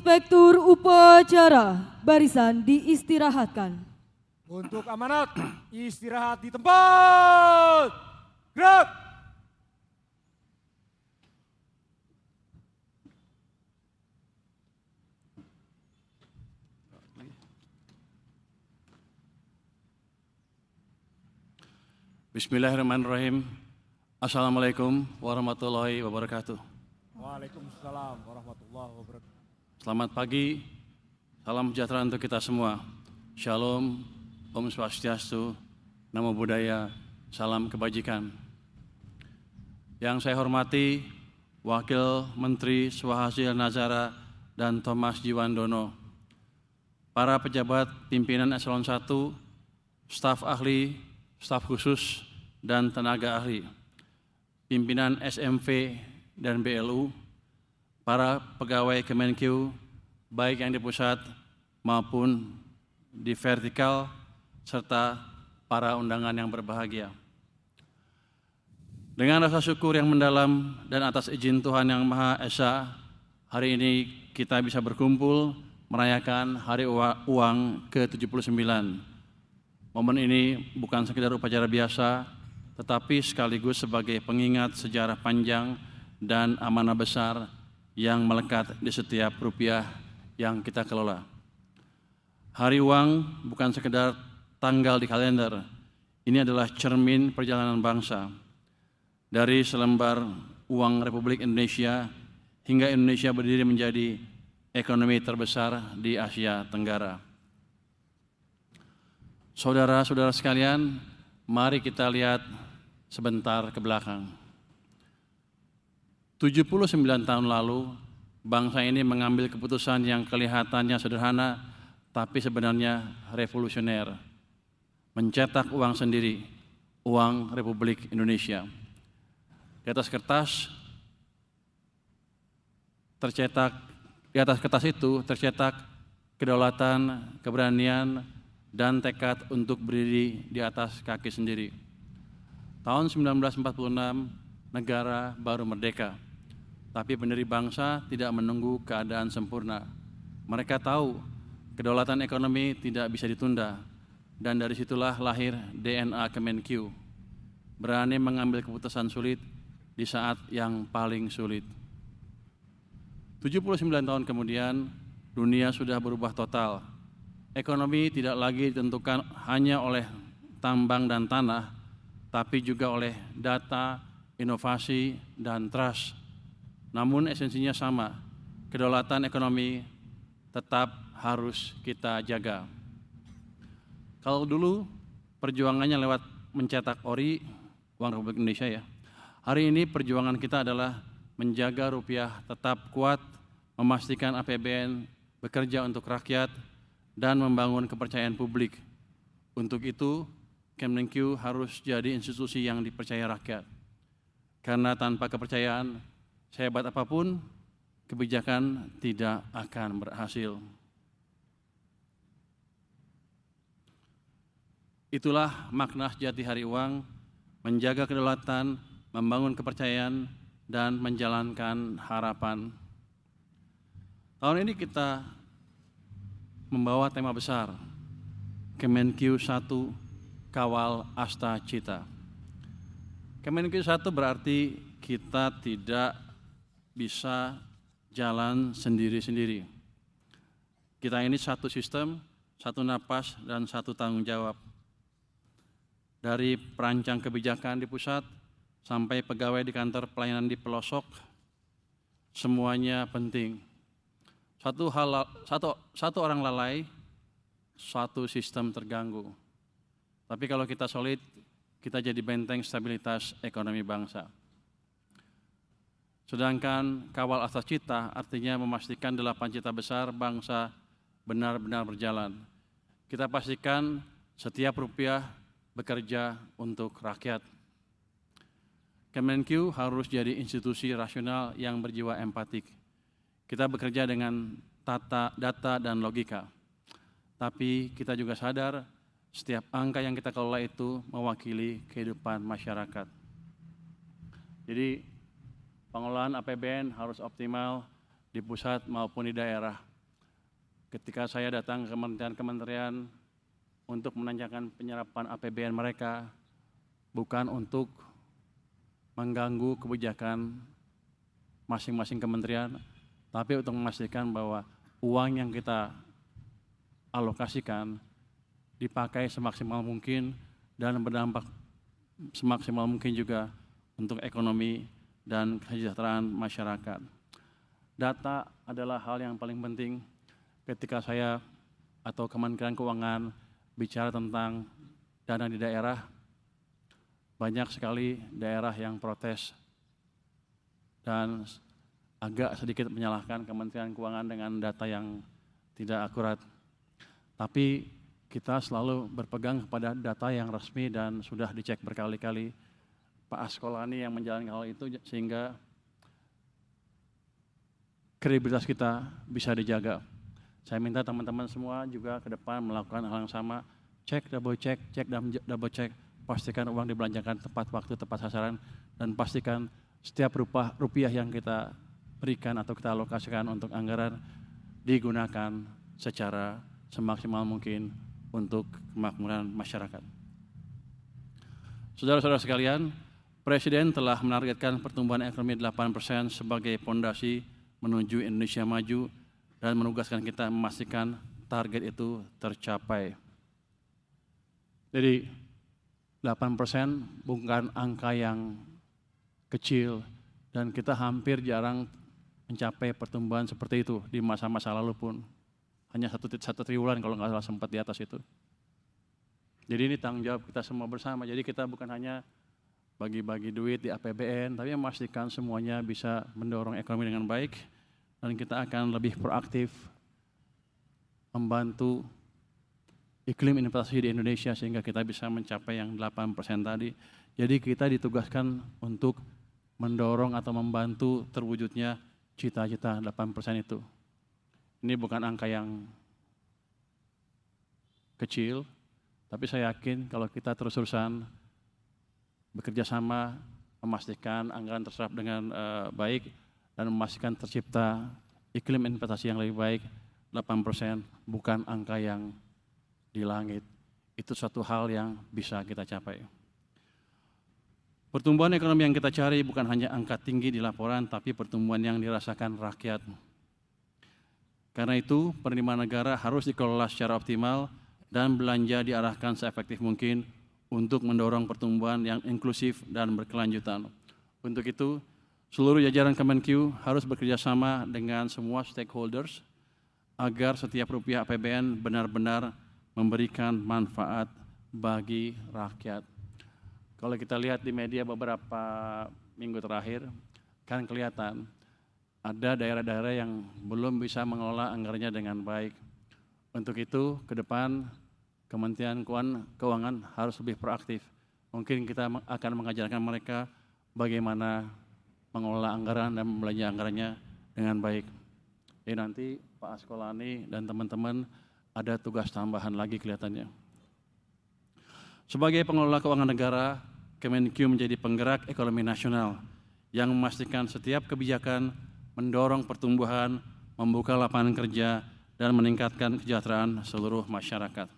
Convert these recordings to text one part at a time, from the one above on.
Inspektur Upacara, barisan diistirahatkan. Untuk amanat, istirahat di tempat. Gerak! Bismillahirrahmanirrahim. Assalamualaikum warahmatullahi wabarakatuh. Waalaikumsalam warahmatullahi wabarakatuh. Selamat pagi, salam sejahtera untuk kita semua. Shalom, Om Swastiastu, Namo Buddhaya, salam kebajikan. Yang saya hormati Wakil Menteri Swahasil Nazara dan Thomas Jiwandono, para pejabat pimpinan Eselon 1, staf ahli, staf khusus, dan tenaga ahli, pimpinan SMV dan BLU, para pegawai Kemenkyu, baik yang di pusat maupun di vertikal, serta para undangan yang berbahagia. Dengan rasa syukur yang mendalam dan atas izin Tuhan Yang Maha Esa, hari ini kita bisa berkumpul merayakan Hari Uang ke-79. Momen ini bukan sekedar upacara biasa, tetapi sekaligus sebagai pengingat sejarah panjang dan amanah besar yang melekat di setiap rupiah yang kita kelola. Hari Uang bukan sekedar tanggal di kalender, ini adalah cermin perjalanan bangsa. Dari selembar uang Republik Indonesia hingga Indonesia berdiri menjadi ekonomi terbesar di Asia Tenggara. Saudara-saudara sekalian, mari kita lihat sebentar ke belakang. 79 tahun lalu, bangsa ini mengambil keputusan yang kelihatannya sederhana, tapi sebenarnya revolusioner. Mencetak uang sendiri, uang Republik Indonesia. Di atas kertas itu tercetak kedaulatan, keberanian, dan tekad untuk berdiri di atas kaki sendiri. Tahun 1946, negara baru merdeka, tapi pendiri bangsa tidak menunggu keadaan sempurna. Mereka tahu kedaulatan ekonomi tidak bisa ditunda, dan dari situlah lahir DNA Kemenkyu, berani mengambil keputusan sulit di saat yang paling sulit. 79 tahun kemudian, dunia sudah berubah total. Ekonomi tidak lagi ditentukan hanya oleh tambang dan tanah, tapi juga oleh data, inovasi, dan trust. Namun esensinya sama, kedaulatan ekonomi tetap harus kita jaga. Kalau dulu perjuangannya lewat mencetak ori, uang Republik Indonesia ya, hari ini perjuangan kita adalah menjaga rupiah tetap kuat, memastikan APBN bekerja untuk rakyat, dan membangun kepercayaan publik. Untuk itu, Kemenkyu harus jadi institusi yang dipercaya rakyat. Karena tanpa kepercayaan, sehebat apapun, kebijakan tidak akan berhasil. Itulah makna sejati Hari Uang, menjaga kedaulatan, membangun kepercayaan, dan menjalankan harapan. Tahun ini kita membawa tema besar, Kemenkyu 1, Kawal Asta Cita. Kemenkyu 1 berarti kita tidak bisa jalan sendiri-sendiri. Kita ini satu sistem, satu napas, dan satu tanggung jawab. Dari perancang kebijakan di pusat sampai pegawai di kantor pelayanan di pelosok, semuanya penting. Satu orang lalai, satu sistem terganggu. Tapi kalau kita solid, kita jadi benteng stabilitas ekonomi bangsa. Sedangkan kawal asta cita artinya memastikan 8 cita besar bangsa benar-benar berjalan. Kita pastikan setiap rupiah bekerja untuk rakyat. Kemenkyu harus jadi institusi rasional yang berjiwa empatik. Kita bekerja dengan data dan logika. Tapi kita juga sadar setiap angka yang kita kelola itu mewakili kehidupan masyarakat. Jadi pengelolaan APBN harus optimal di pusat maupun di daerah. ketika saya datang ke kementerian-kementerian untuk menanyakan penyerapan APBN mereka, bukan untuk mengganggu kebijakan masing-masing kementerian, tapi untuk memastikan bahwa uang yang kita alokasikan dipakai semaksimal mungkin dan berdampak semaksimal mungkin juga untuk ekonomi dan kesejahteraan masyarakat. Data adalah hal yang paling penting ketika saya atau Kementerian Keuangan bicara tentang dana di daerah. Banyak sekali daerah yang protes dan agak sedikit menyalahkan Kementerian Keuangan dengan data yang tidak akurat. Tapi kita selalu berpegang kepada data yang resmi dan sudah dicek berkali-kali. Pak Askolani yang menjalankan hal itu sehingga kredibilitas kita bisa dijaga. Saya minta teman-teman semua juga ke depan melakukan hal yang sama. Cek, double check, pastikan uang dibelanjakan tepat waktu, tepat sasaran, dan pastikan setiap rupiah yang kita berikan atau kita alokasikan untuk anggaran digunakan secara semaksimal mungkin untuk kemakmuran masyarakat. Saudara-saudara sekalian, Presiden telah menargetkan pertumbuhan ekonomi 8% sebagai pondasi menuju Indonesia maju dan menugaskan kita memastikan target itu tercapai. Jadi 8% bukan angka yang kecil dan kita hampir jarang mencapai pertumbuhan seperti itu di masa-masa lalu pun. Hanya 1 triliunan kalau nggak salah sempat di atas itu. Jadi ini tanggung jawab kita semua bersama. Jadi kita bukan hanya bagi-bagi duit di APBN, tapi memastikan semuanya bisa mendorong ekonomi dengan baik dan kita akan lebih proaktif membantu iklim investasi di Indonesia sehingga kita bisa mencapai yang 8% tadi. Jadi kita ditugaskan untuk mendorong atau membantu terwujudnya cita-cita 8% itu. Ini bukan angka yang kecil, tapi saya yakin kalau kita terus-terusan bekerja sama memastikan anggaran terserap dengan baik dan memastikan tercipta iklim investasi yang lebih baik, 8% bukan angka yang di langit. Itu suatu hal yang bisa kita capai. Pertumbuhan ekonomi yang kita cari bukan hanya angka tinggi di laporan, tapi pertumbuhan yang dirasakan rakyat. Karena itu, penerimaan negara harus dikelola secara optimal dan belanja diarahkan seefektif mungkin untuk mendorong pertumbuhan yang inklusif dan berkelanjutan. Untuk itu, seluruh jajaran Kemenq harus bekerja sama dengan semua stakeholders agar setiap rupiah APBN benar-benar memberikan manfaat bagi rakyat. Kalau kita lihat di media beberapa minggu terakhir, kan kelihatan ada daerah-daerah yang belum bisa mengelola anggarannya dengan baik. Untuk itu, ke depan Kementerian Keuangan harus lebih proaktif. Mungkin kita akan mengajarkan mereka bagaimana mengelola anggaran dan membelanja anggarannya dengan baik. Jadi nanti Pak Askolani dan teman-teman ada tugas tambahan lagi kelihatannya. Sebagai pengelola keuangan negara, Kemenq menjadi penggerak ekonomi nasional yang memastikan setiap kebijakan mendorong pertumbuhan, membuka lapangan kerja, dan meningkatkan kesejahteraan seluruh masyarakat.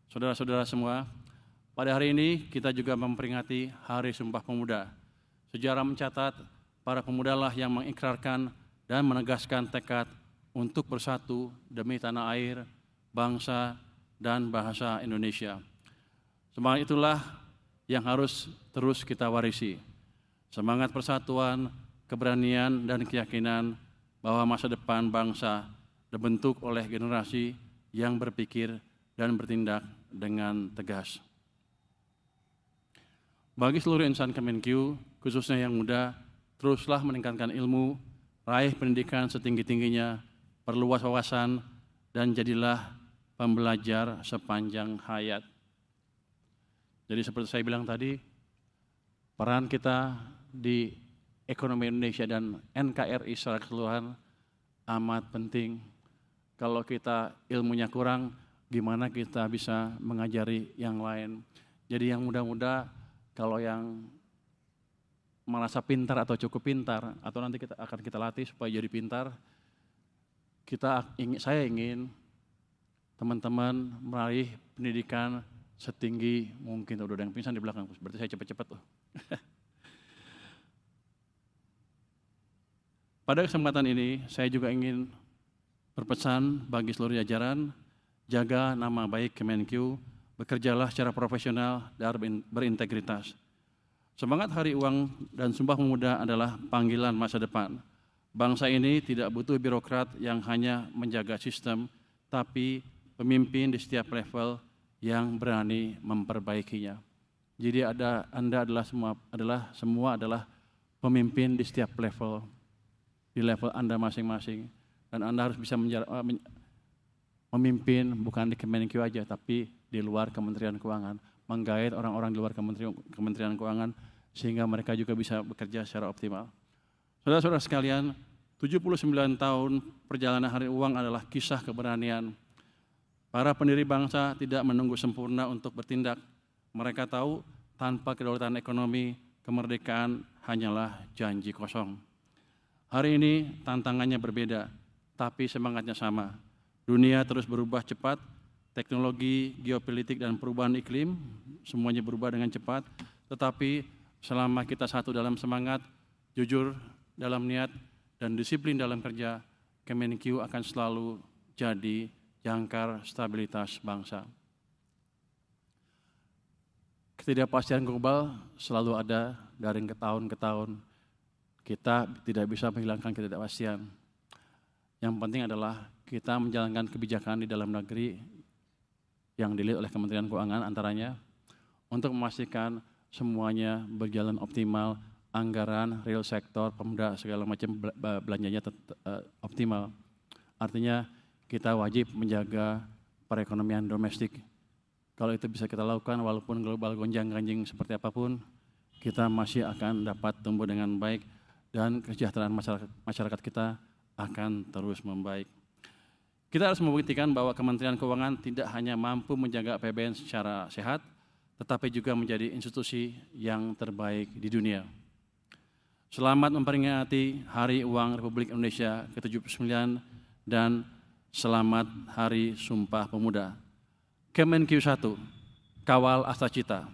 Saudara-saudara semua, pada hari ini kita juga memperingati Hari Sumpah Pemuda. Sejarah mencatat para pemudalah yang mengikrarkan dan menegaskan tekad untuk bersatu demi tanah air, bangsa, dan bahasa Indonesia. Semangat itulah yang harus terus kita warisi. Semangat persatuan, keberanian, dan keyakinan bahwa masa depan bangsa dibentuk oleh generasi yang berpikir dan bertindak dengan tegas. Bagi seluruh insan Kemenq, khususnya yang muda, teruslah meningkatkan ilmu, raih pendidikan setinggi-tingginya, perluas wawasan, dan jadilah pembelajar sepanjang hayat. Jadi seperti saya bilang tadi, peran kita di ekonomi Indonesia dan NKRI secara keseluruhan amat penting. Kalau kita ilmunya kurang, gimana kita bisa mengajari yang lain. Jadi yang muda-muda, kalau yang merasa pintar atau cukup pintar, atau nanti kita akan kita latih supaya jadi pintar, saya ingin teman-teman meraih pendidikan setinggi mungkin. Udah ada yang pingsan di belakang, berarti saya cepat-cepat tuh. Pada kesempatan ini, saya juga ingin berpesan bagi seluruh jajaran, jaga nama baik Kemenkyu, bekerjalah secara profesional dan berintegritas. Semangat Hari Uang dan Sumpah Pemuda adalah panggilan masa depan. Bangsa ini tidak butuh birokrat yang hanya menjaga sistem, tapi pemimpin di setiap level yang berani memperbaikinya. Jadi Anda semua adalah pemimpin di setiap level, di level Anda masing-masing. Dan Anda harus bisa memimpin bukan di Kemenkyu aja, tapi di luar Kementerian Keuangan, menggait orang-orang di luar Kementerian Keuangan sehingga mereka juga bisa bekerja secara optimal. Saudara-saudara sekalian, 79 tahun perjalanan Hari Uang adalah kisah keberanian. Para pendiri bangsa tidak menunggu sempurna untuk bertindak. Mereka tahu tanpa kedaulatan ekonomi, kemerdekaan hanyalah janji kosong. Hari ini tantangannya berbeda, tapi semangatnya sama. Dunia terus berubah cepat, teknologi, geopolitik, dan perubahan iklim, semuanya berubah dengan cepat. Tetapi selama kita satu dalam semangat, jujur dalam niat, dan disiplin dalam kerja, Kemenkyu akan selalu jadi jangkar stabilitas bangsa. Ketidakpastian global selalu ada dari tahun ke tahun. Kita tidak bisa menghilangkan ketidakpastian. Yang penting adalah kita menjalankan kebijakan di dalam negeri yang dilihat oleh Kementerian Keuangan antaranya untuk memastikan semuanya berjalan optimal, anggaran, real sektor, pemda, segala macam belanjanya optimal. Artinya kita wajib menjaga perekonomian domestik. Kalau itu bisa kita lakukan walaupun global gonjang-ganjing seperti apapun, kita masih akan dapat tumbuh dengan baik dan kesejahteraan masyarakat kita akan terus membaik. Kita harus membuktikan bahwa Kementerian Keuangan tidak hanya mampu menjaga APBN secara sehat, tetapi juga menjadi institusi yang terbaik di dunia. Selamat memperingati Hari Uang Republik Indonesia ke-79 dan selamat Hari Sumpah Pemuda. Kemenkyu 1, kawal asa cita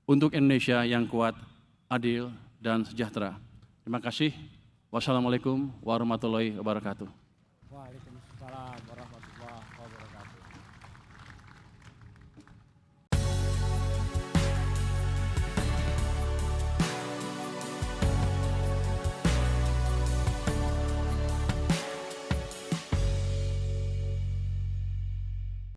untuk Indonesia yang kuat, adil, dan sejahtera. Terima kasih. Wassalamualaikum warahmatullahi wabarakatuh. Waalaikumsalam warahmatullahi wabarakatuh.